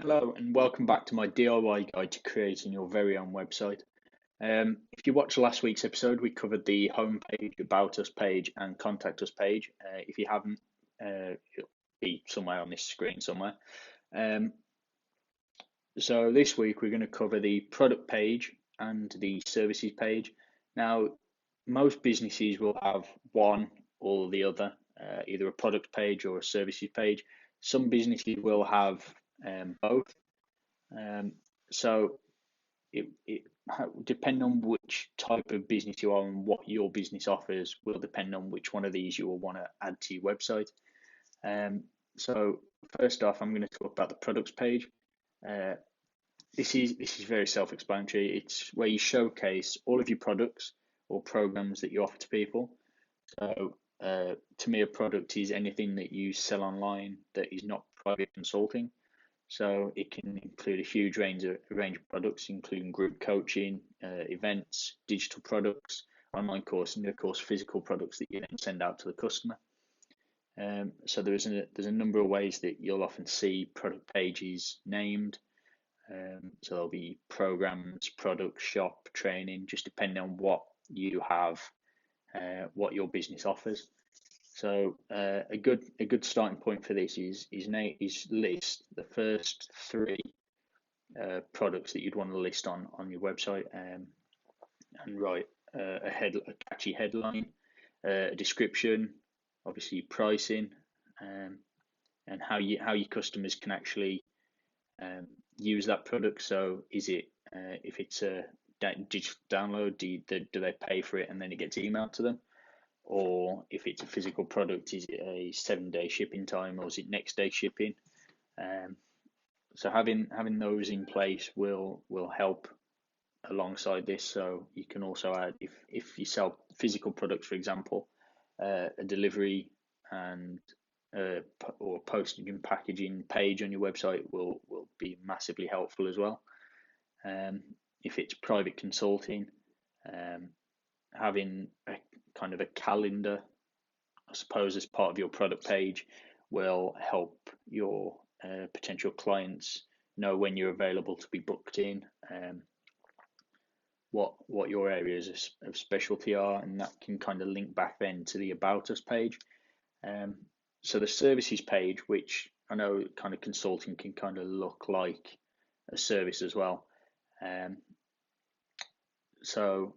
Hello and welcome back to my DIY guide to creating your very own website. If you watched last week's episode, we covered the home page, about us page, and contact us page. If you haven't, it'll be somewhere on this screen somewhere. Um, so this week we're going to cover the product page and the services page. Now, most businesses will have one or the other, either a product page or a services page. Some businesses will have both. Um, so it depend on which type of business you are and what your business offers will depend on which one of these you will want to add to your website. Um, so first off, I'm going to talk about the products page. Uh, this is very self-explanatory. It's where you showcase all of your products or programs that you offer to people. So to me, a product is anything that you sell online that is not private consulting. So it can include a huge range of products, including group coaching, events, digital products, online courses, and of course physical products that you then send out to the customer. So there's a number of ways that you'll often see product pages named. So there'll be programs, products, shop, training, just depending on what you have, what your business offers. So a good starting point for this is list the first three products that you'd want to list on your website, and write a catchy headline, a description, obviously pricing, um, and how your customers can actually use that product. So is it if it's a digital download, do they pay for it and then it gets emailed to them? Or if it's a physical product, is it a 7 day shipping time or is it next day shipping? Um, so having those in place will help alongside this. So you can also add, if you sell physical products, for example, a delivery and or postage and packaging page on your website will be massively helpful as well. Um, if it's private consulting, um, having a kind of a calendar, I suppose, as part of your product page will help your potential clients know when you're available to be booked in, what your areas of specialty are, and that can kind of link back then to the about us page. Um, so the services page, which I know kind of consulting can kind of look like a service as well. Um, so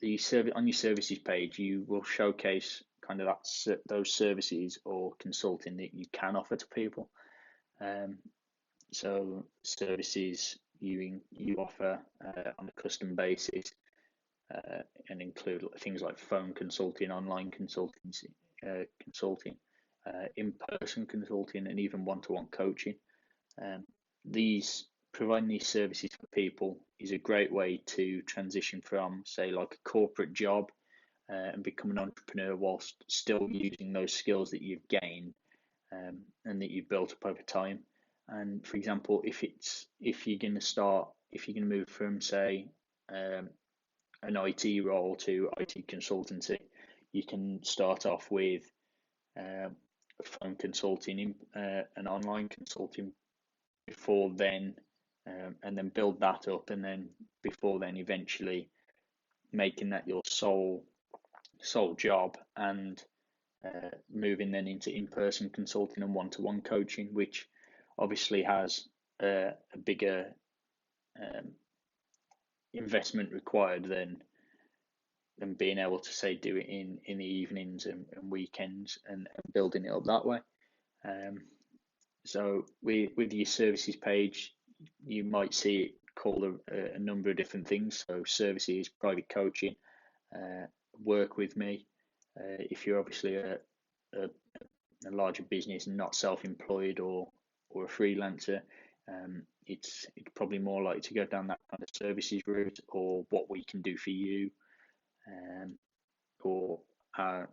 the service on your services page, you will showcase kind of those services or consulting that you can offer to people. Um, so services you offer on a custom basis, and include things like phone consulting, online consulting, in-person consulting, and even one-to-one coaching. Um, these Providing these services for people is a great way to transition from, say, like a corporate job, and become an entrepreneur whilst still using those skills that you've gained, and that you've built up over time. And for example, if you're going to move from, say, um, an IT role to IT consultancy, you can start off with um, phone consulting, and online consulting before then, and then build that up, and then before then, eventually making that your sole job, and moving then into in-person consulting and one-to-one coaching, which obviously has a bigger um, investment required than being able to, say, do it in the evenings and weekends, and building it up that way. Um, so with your services page, you might see it called a number of different things. So services, private coaching, work with me. If you're obviously a, a larger business and not self-employed or a freelancer, it's probably more likely to go down that kind of services route, or what we can do for you, um, or our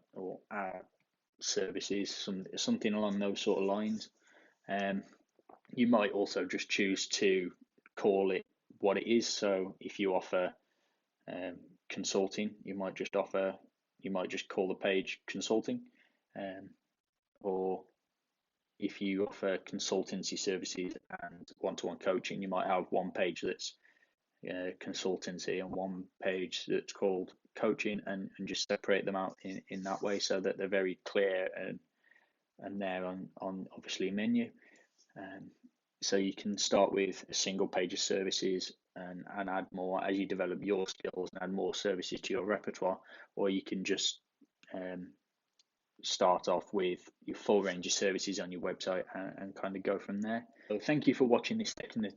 services, something along those sort of lines. Um, you might also just choose to call it what it is. So if you offer um, consulting, you might just call the page consulting, or if you offer consultancy services and one-to-one coaching, you might have one page that's consultancy and one page that's called coaching, and just separate them out in that way so that they're very clear and there on obviously menu. So you can start with a single page of services and add more as you develop your skills and add more services to your repertoire, or you can just start off with your full range of services on your website and kind of go from there. So thank you for watching this second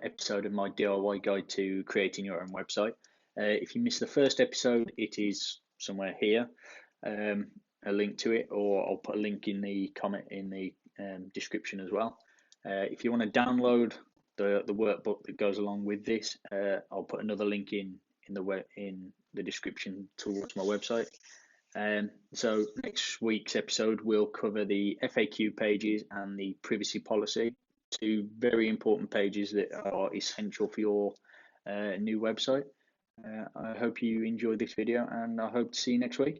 episode of my DIY guide to creating your own website. If you missed the first episode, it is somewhere here, a link to it, or I'll put a link in the comment in the description as well. If you want to download the workbook that goes along with this, I'll put another link in the description towards my website. So next week's episode will cover the FAQ pages and the privacy policy, two very important pages that are essential for your new website. I hope you enjoyed this video, and I hope to see you next week.